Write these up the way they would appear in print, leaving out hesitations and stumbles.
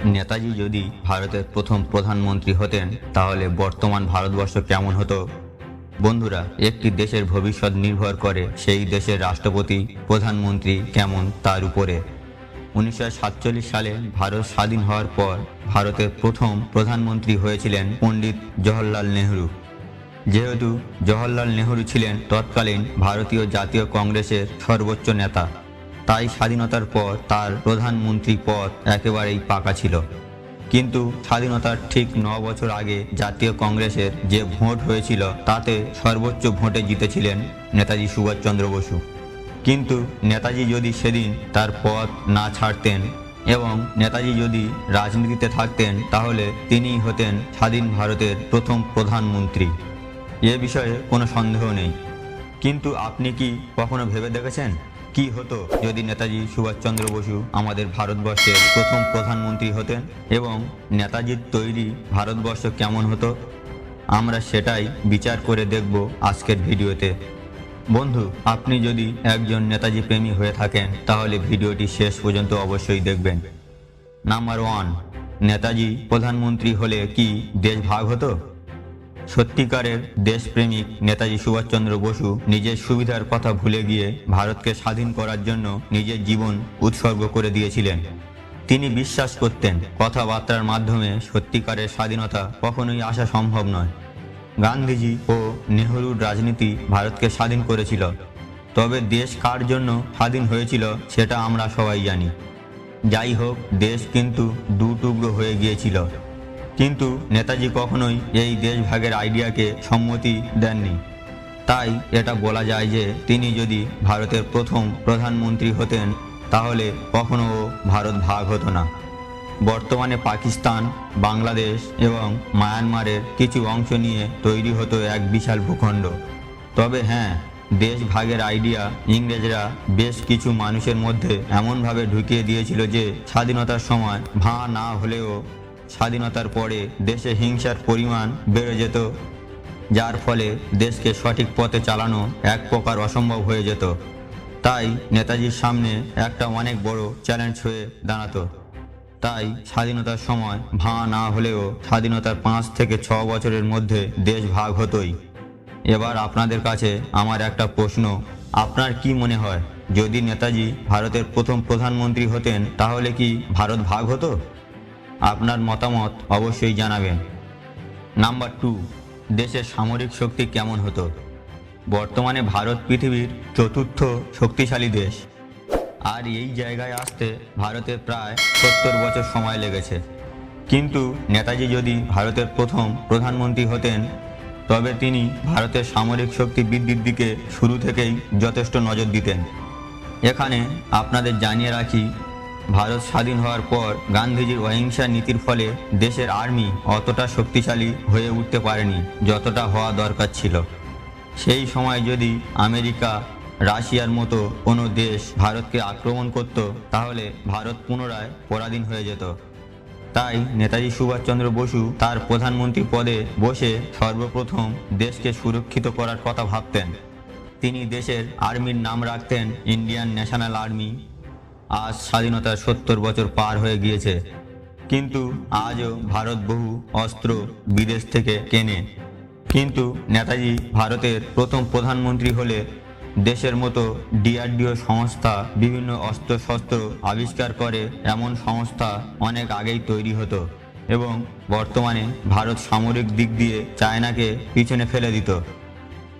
নেতাজি যদি ভারতের প্রথম প্রধানমন্ত্রী হতেন তাহলে বর্তমান ভারতবর্ষ কেমন হতো? বন্ধুরা, একটি দেশের ভবিষ্যৎ নির্ভর করে সেই দেশের রাষ্ট্রপতি প্রধানমন্ত্রী কেমন তার উপরে। 1947 সালে ভারত স্বাধীন হওয়ার পর ভারতের প্রথম প্রধানমন্ত্রী হয়েছিলেন পণ্ডিত জওহরলাল নেহরু। যেহেতু জওহরলাল নেহরু ছিলেন তৎকালীন ভারতীয় জাতীয় কংগ্রেসের সর্বোচ্চ নেতা, তাই স্বাধীনতার পর তার প্রধানমন্ত্রী পদ একেবারেই পাকা ছিল। কিন্তু স্বাধীনতার ঠিক 9 বছর আগে জাতীয় কংগ্রেসের যে ভোট হয়েছিল তাতে সর্বোচ্চ ভোটে জিতেছিলেন নেতাজি সুভাষচন্দ্র বসু। কিন্তু নেতাজি যদি সেদিন তার পদ না ছাড়তেন এবং নেতাজি যদি রাজনীতিতে থাকতেন তাহলে তিনিই হতেন স্বাধীন ভারতের প্রথম প্রধানমন্ত্রী। এ বিষয়ে কোনো সন্দেহ নেই। কিন্তু আপনি কি কখনো ভেবে দেখেছেন কি হতো যদি নেতাজি সুভাষচন্দ্র বসু আমাদের ভারতবর্ষের প্রথম প্রধানমন্ত্রী হতেন এবং নেতাজির তৈরি ভারতবর্ষ কেমন হতো? আমরা সেটাই বিচার করে দেখব আজকের ভিডিওতে। বন্ধু, আপনি যদি একজন নেতাজি প্রেমী হয়ে থাকেন তাহলে ভিডিওটি শেষ পর্যন্ত অবশ্যই দেখবেন। নাম্বার 1, নেতাজি প্রধানমন্ত্রী হলে কি দেশ ভাগ হতো? সত্যিকারের দেশপ্রেমিক নেতাজি সুভাষচন্দ্র বসু নিজের সুবিধার কথা ভুলে গিয়ে ভারতকে স্বাধীন করার জন্য নিজের জীবন উৎসর্গ করে দিয়েছিলেন। তিনি বিশ্বাস করতেন কথাবার্তার মাধ্যমে সত্যিকারের স্বাধীনতা কখনোই আসা সম্ভব নয়। গান্ধীজি ও নেহরুর রাজনীতি ভারতকে স্বাধীন করেছিল, তবে দেশ কার জন্য স্বাধীন হয়েছিল সেটা আমরা সবাই জানি। যাই হোক, দেশ কিন্তু দু টুকরো হয়ে গিয়েছিল। কিন্তু নেতাজি কখনোই এই দেশ ভাগের আইডিয়াকে সম্মতি দেননি। তাই এটা বলা যায় যে তিনি যদি ভারতের প্রথম প্রধানমন্ত্রী হতেন তাহলে কখনো ভারত ভাগ হতো না। বর্তমানে পাকিস্তান, বাংলাদেশ এবং মায়ানমারের কিছু অংশ নিয়ে তৈরি হতো এক বিশাল ভূখণ্ড। তবে হ্যাঁ, দেশ ভাগের আইডিয়া ইংরেজরা বেশ কিছু মানুষের মধ্যে এমনভাবে ঢুকিয়ে দিয়েছিল যে স্বাধীনতার সময় ভাঁ না হলেও স্বাধীনতার পরে দেশে হিংসার পরিমাণ বেড়ে যেত, যার ফলে দেশকে সঠিক পথে চালানো এক প্রকার অসম্ভব হয়ে যেত। তাই নেতাজির সামনে একটা অনেক বড় চ্যালেঞ্জ হয়ে দাঁড়াতো। তাই স্বাধীনতার সময় ভাঁ না হলেও স্বাধীনতার 5 থেকে 6 বছরের মধ্যে দেশ ভাগ হতোই। এবার আপনাদের কাছে আমার একটা প্রশ্ন, আপনার কি মনে হয় যদি নেতাজি ভারতের প্রথম প্রধানমন্ত্রী হতেন তাহলে কি ভারত ভাগ হতো? আপনার মতামত অবশ্যই জানাবেন। নাম্বার 2, দেশের সামরিক শক্তি কেমন হতো? বর্তমানে ভারত পৃথিবীর 4র্থ শক্তিশালী দেশ, আর এই জায়গায় আসতে ভারতের প্রায় 70 বছর সময় লেগেছে। কিন্তু নেতাজি যদি ভারতের প্রথম প্রধানমন্ত্রী হতেন তবে তিনি ভারতের সামরিক শক্তি বৃদ্ধির দিকে শুরু থেকেই যথেষ্ট নজর দিতেন। এখানে আপনাদের জানিয়ে রাখি, ভারত স্বাধীন হওয়ার পর গান্ধীজির অহিংসা নীতির ফলে দেশের আর্মি অতটা শক্তিশালী হয়ে উঠতে পারেনি যতটা হওয়া দরকার ছিল। সেই সময় যদি আমেরিকা, রাশিয়ার মতো কোনো দেশ ভারতকে আক্রমণ করত তাহলে ভারত পুনরায় পরাধীন হয়ে যেত। তাই নেতাজি সুভাষচন্দ্র বসু তার প্রধানমন্ত্রী পদে বসে সর্বপ্রথম দেশকে সুরক্ষিত করার কথা ভাবতেন। তিনি দেশের আর্মির নাম রাখতেন ইন্ডিয়ান ন্যাশনাল আর্মি। আজ স্বাধীনতার 70 বছর পার হয়ে গিয়েছে, কিন্তু আজও ভারত বহু অস্ত্র বিদেশ থেকে কেনে। কিন্তু নেতাজি ভারতের প্রথম প্রধানমন্ত্রী হলে দেশের মতো ডিআরডিও সংস্থা বিভিন্ন অস্ত্রশস্ত্র আবিষ্কার করে এমন সংস্থা অনেক আগেই তৈরি হতো এবং বর্তমানে ভারত সামরিক দিক দিয়ে চায়নাকে পিছনে ফেলে দিত।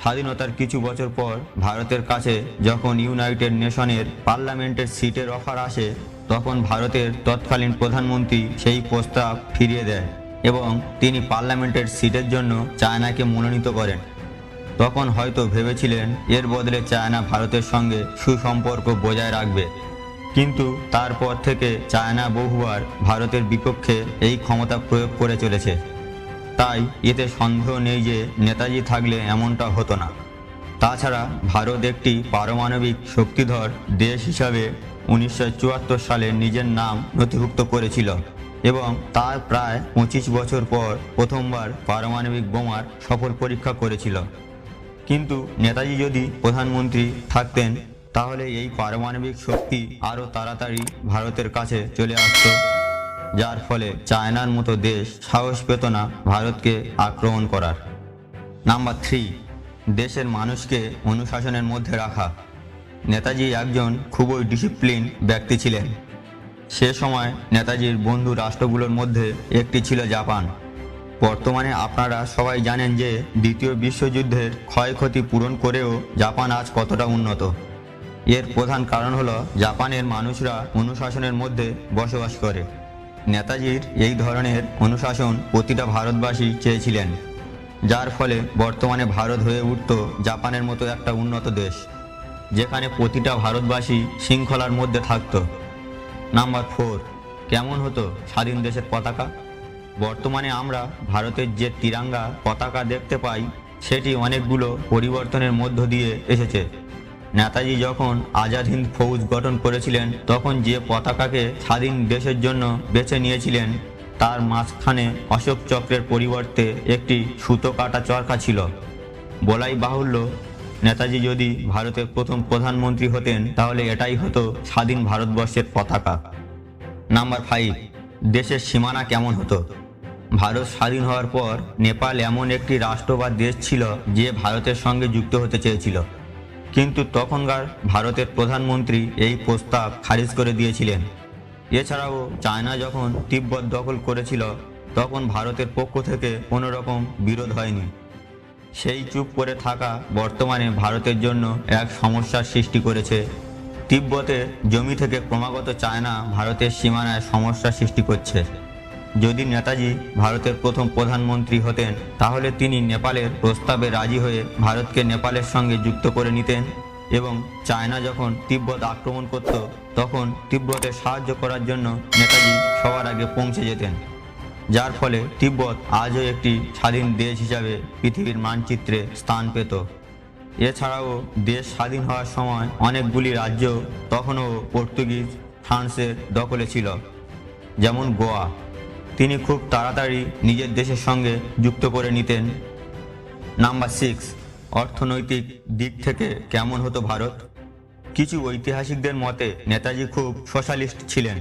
স্বাধীনতার কিছু বছর পর ভারতের কাছে যখন ইউনাইটেড নেশনের পার্লামেন্টের সিটের অফার আসে তখন ভারতের তৎকালীন প্রধানমন্ত্রী সেই প্রস্তাব ফিরিয়ে দেয় এবং তিনি পার্লামেন্টের সিটের জন্য চায়নাকে মনোনীত করেন। তখন হয়তো ভেবেছিলেন এর বদলে চায়না ভারতের সঙ্গে সুসম্পর্ক বজায় রাখবে, কিন্তু তারপর থেকে চায়না বহুবার ভারতের বিপক্ষে এই ক্ষমতা প্রয়োগ করে চলেছে। তাই এতে সন্দেহ নেই যে নেতাজি থাকলে এমনটা হতো না। তাছাড়া ভারত একটি পারমাণবিক শক্তিধর দেশ হিসাবে 1974 সালে নিজের নাম নথিভুক্ত করেছিল এবং তার প্রায় 25 বছর পর প্রথমবার পারমাণবিক বোমার সফল পরীক্ষা করেছিল। কিন্তু নেতাজি যদি প্রধানমন্ত্রী থাকতেন তাহলে এই পারমাণবিক শক্তি আরও তাড়াতাড়ি ভারতের কাছে চলে আসত। যার ফলে চায়নার মতো দেশ সাহস পেত না ভারতকে আক্রমণ করার। নাম্বার 3, দেশের মানুষকে অনুশাসনের মধ্যে রাখা। নেতাজি একজন খুবই ডিসিপ্লিন ব্যক্তি ছিলেন। সে সময় নেতাজির বন্ধু রাষ্ট্রগুলোর মধ্যে একটি ছিল জাপান। বর্তমানে আপনারা সবাই জানেন যে দ্বিতীয় বিশ্বযুদ্ধের ক্ষয়ক্ষতি পূরণ করেও জাপান আজ কতটা উন্নত। এর প্রধান কারণ হলো জাপানের মানুষরা অনুশাসনের মধ্যে বসবাস করে। নেতাজির এই ধরনের অনুশাসন প্রতিটা ভারতবাসী চেয়েছিলেন, যার ফলে বর্তমানে ভারত হয়ে উঠত জাপানের মতো একটা উন্নত দেশ, যেখানে প্রতিটা ভারতবাসী শৃঙ্খলার মধ্যে থাকত। নাম্বার 4, কেমন হতো স্বাধীন দেশের পতাকা? বর্তমানে আমরা ভারতের যে তিরঙ্গা পতাকা দেখতে পাই সেটি অনেকগুলো পরিবর্তনের মধ্য দিয়ে এসেছে। নেতাজি যখন আজাদ হিন্দ ফৌজ গঠন করেছিলেন তখন যে পতাকাকে স্বাধীন দেশের জন্য বেছে নিয়েছিলেন তার মাঝখানে অশোক চক্রের পরিবর্তে একটি সুতো কাটা চরকা ছিল। বলাই বাহুল্য, নেতাজি যদি ভারতের প্রথম প্রধানমন্ত্রী হতেন তাহলে এটাই হতো স্বাধীন ভারতবর্ষের পতাকা। নাম্বার 5, দেশের সীমানা কেমন হতো? ভারত স্বাধীন হওয়ার পর নেপাল এমন একটি রাষ্ট্র বা দেশ ছিল যে ভারতের সঙ্গে যুক্ত হতে চেয়েছিল, কিন্তু তখনকার ভারতের প্রধানমন্ত্রী এই প্রস্তাব খারিজ করে দিয়েছিলেন। এছাড়াও চায়না যখন তিব্বত দখল করেছিল তখন ভারতের পক্ষ থেকে কোনো রকম বিরোধ হয়নি। সেই চুপ করে থাকা বর্তমানে ভারতের জন্য এক সমস্যার সৃষ্টি করেছে। তিব্বতে জমি থেকে ক্রমাগত চায়না ভারতের সীমানায় সমস্যা সৃষ্টি করছে। যদি নেতাজি ভারতের প্রথম প্রধানমন্ত্রী হতেন তাহলে তিনি নেপালের প্রস্তাবে রাজি হয়ে ভারতকে নেপালের সঙ্গে যুক্ত করে নিতেন এবং চায়না যখন তিব্বত আক্রমণ করত তখন তিব্বতে সাহায্য করার জন্য নেতাজি সবার আগে পৌঁছে যেতেন, যার ফলে তিব্বত আজও একটি স্বাধীন দেশ হিসাবে পৃথিবীর মানচিত্রে স্থান পেত। এছাড়াও দেশ স্বাধীন হওয়ার সময় অনেকগুলি রাজ্য তখনও পর্তুগিজ ফ্রান্সের দখলে ছিল, যেমন গোয়া। তিনি খুব তাড়াতাড়ি নিজের দেশের সঙ্গে যুক্ত করে নিতেন। নাম্বার 6, অর্থনৈতিক দিক থেকে কেমন হতো ভারত? কিছু ঐতিহাসিকদের মতে নেতাজি খুব সোশ্যালিস্ট ছিলেন।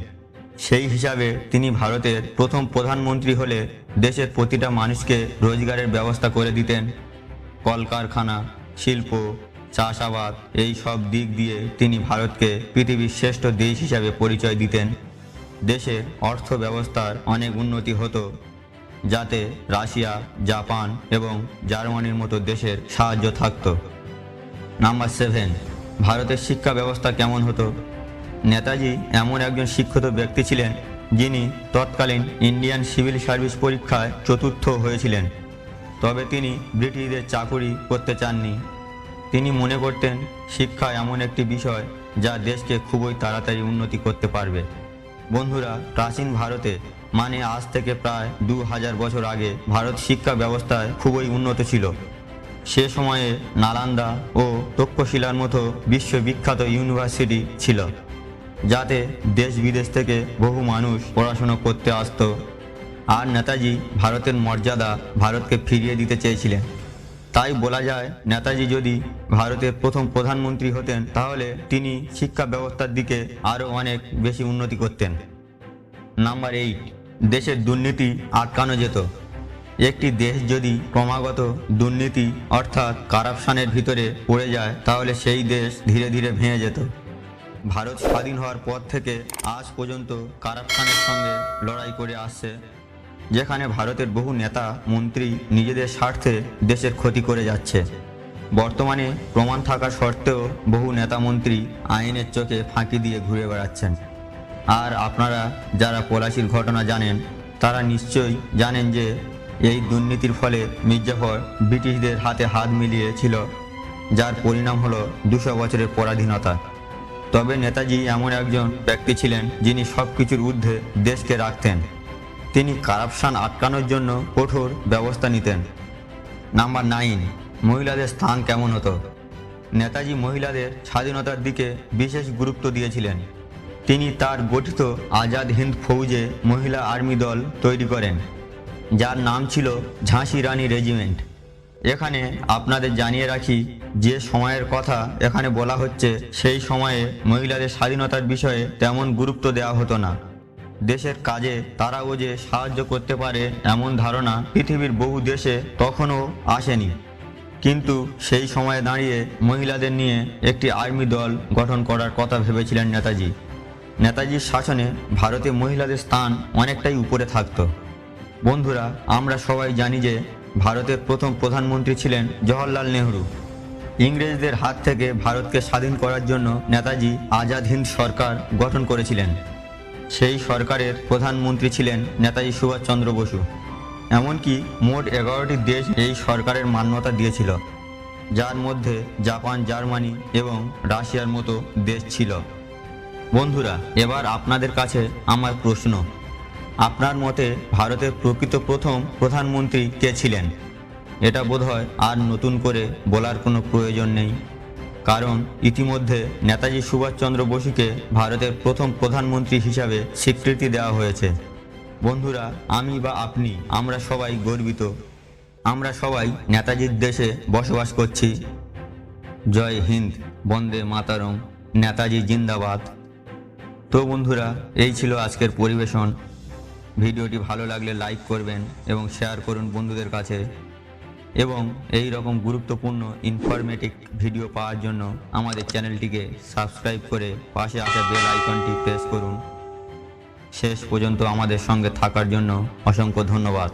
সেই হিসাবে তিনি ভারতের প্রথম প্রধানমন্ত্রী হলে দেশের প্রতিটা মানুষকে রোজগারের ব্যবস্থা করে দিতেন। কলকারখানা, শিল্প, চাষাবাদ এই সব দিক দিয়ে তিনি ভারতকে পৃথিবীর শ্রেষ্ঠ দেশ হিসাবে পরিচয় দিতেন। দেশের অর্থ ব্যবস্থার অনেক উন্নতি হতো, যাতে রাশিয়া, জাপান এবং জার্মানির মতো দেশের সাহায্য থাকত। নাম্বার 7, ভারতের শিক্ষা ব্যবস্থা কেমন হতো? নেতাজি এমন একজন শিক্ষিত ব্যক্তি ছিলেন যিনি তৎকালীন ইন্ডিয়ান সিভিল সার্ভিস পরীক্ষায় চতুর্থ হয়েছিলেন, তবে তিনি ব্রিটিশদের চাকুরি করতে চাননি। তিনি মনে করতেন শিক্ষা এমন একটি বিষয় যা দেশকে খুবই তাড়াতাড়ি উন্নতি করতে পারবে। বন্ধুরা, প্রাচীন ভারতে মানে আজ থেকে প্রায় 2000 বছর আগে ভারত শিক্ষা ব্যবস্থায় খুবই উন্নত ছিল। সে সময়ে নালন্দা ও তক্ষশিলার মতো বিশ্ববিখ্যাত ইউনিভার্সিটি ছিল, যাতে দেশ বিদেশ থেকে বহু মানুষ পড়াশোনা করতে আসত। আর নেতাজি ভারতের মর্যাদা ভারতকে ফিরিয়ে দিতে চেয়েছিলেন। তাই বলা যায় নেতাজি যদি ভারতের প্রথম প্রধানমন্ত্রী হতেন তাহলে তিনি শিক্ষা ব্যবস্থার দিকে আরও অনেক বেশি উন্নতি করতেন। নাম্বার 8, দেশের দুর্নীতি আটকানো যেত। একটি দেশ যদি ক্রমাগত দুর্নীতি অর্থাৎ কারাপশনের ভিতরে পড়ে যায় তাহলে সেই দেশ ধীরে ধীরে ভেঙে যেত। ভারত স্বাধীন হওয়ার পর থেকে আজ পর্যন্ত কারাপশনের সঙ্গে লড়াই করে আসছে, যেখানে ভারতের বহু নেতা মন্ত্রী নিজেদের স্বার্থে দেশের ক্ষতি করে যাচ্ছে। বর্তমানে প্রমাণ থাকা সত্ত্বেও বহু নেতা মন্ত্রী আইনের চোখে ফাঁকি দিয়ে ঘুরে বেড়াচ্ছেন। আর আপনারা যারা পলাশির ঘটনা জানেন তারা নিশ্চয়ই জানেন যে এই দুর্নীতির ফলে মির্জাফর ব্রিটিশদের হাতে হাত মিলিয়েছিল, যার পরিণাম হলো 200 বছরের পরাধীনতা। তবে নেতাজি এমন একজন ব্যক্তি ছিলেন যিনি সব কিছুর ঊর্ধ্বে দেশকে রাখতেন। তিনি কারাপশন আটকানোর জন্য কঠোর ব্যবস্থা নিতেন। নাম্বার 9, মহিলাদের স্থান কেমন হতো? নেতাজি মহিলাদের স্বাধীনতার দিকে বিশেষ গুরুত্ব দিয়েছিলেন। তিনি তার গঠিত আজাদ হিন্দ ফৌজে মহিলা আর্মি দল তৈরি করেন, যার নাম ছিল ঝাঁসি রানী রেজিমেন্ট। এখানে আপনাদের জানিয়ে রাখি যে সময়ের কথা এখানে বলা হচ্ছে সেই সময়ে মহিলাদের স্বাধীনতার বিষয়ে তেমন গুরুত্ব দেওয়া হতো না। দেশের কাজে তারাও যে সাহায্য করতে পারে এমন ধারণা পৃথিবীর বহু দেশে তখনও আসেনি। কিন্তু সেই সময়ে দাঁড়িয়ে মহিলাদের নিয়ে একটি আর্মি দল গঠন করার কথা ভেবেছিলেন নেতাজি। নেতাজির শাসনে ভারতে মহিলাদের স্থান অনেকটাই উপরে থাকত। বন্ধুরা, আমরা সবাই জানি যে ভারতের প্রথম প্রধানমন্ত্রী ছিলেন জওহরলাল নেহরু। ইংরেজদের হাত থেকে ভারতকে স্বাধীন করার জন্য নেতাজি আজাদ হিন্দ সরকার গঠন করেছিলেন। সেই সরকারের প্রধানমন্ত্রী ছিলেন নেতাজি সুভাষচন্দ্র বসু। এমনকি মোট 11টি দেশ এই সরকারের মান্যতা দিয়েছিল, যার মধ্যে জাপান, জার্মানি এবং রাশিয়ার মতো দেশ ছিল। বন্ধুরা, এবার আপনাদের কাছে আমার প্রশ্ন, আপনার মতে ভারতের প্রকৃত প্রথম প্রধানমন্ত্রী কে ছিলেন? এটা বোধহয় আর নতুন করে বলার কোনো প্রয়োজন নেই, কারণ ইতিমধ্যে নেতাজি সুভাষচন্দ্র বসুকে ভারতের প্রথম প্রধানমন্ত্রী হিসাবে স্বীকৃতি দেওয়া হয়েছে। বন্ধুরা, আমি বা আপনি, আমরা সবাই গর্বিত। আমরা সবাই নেতাজির দেশে বসবাস করছি। জয় হিন্দ, বন্দে মাতরম, নেতাজি জিন্দাবাদ। তো বন্ধুরা, এই ছিল আজকের পরিবেশন। ভিডিওটি ভালো লাগলে লাইক করবেন এবং শেয়ার করুন বন্ধুদের কাছে। এবং এই রকম গুরুত্বপূর্ণ ইনফরমেটিভ ভিডিও পাওয়ার জন্য আমাদের চ্যানেলটিকে সাবস্ক্রাইব করে পাশে আসা বেল আইকনটি প্রেস করুন। শেষ পর্যন্ত আমাদের সঙ্গে থাকার জন্য অসংখ্য ধন্যবাদ।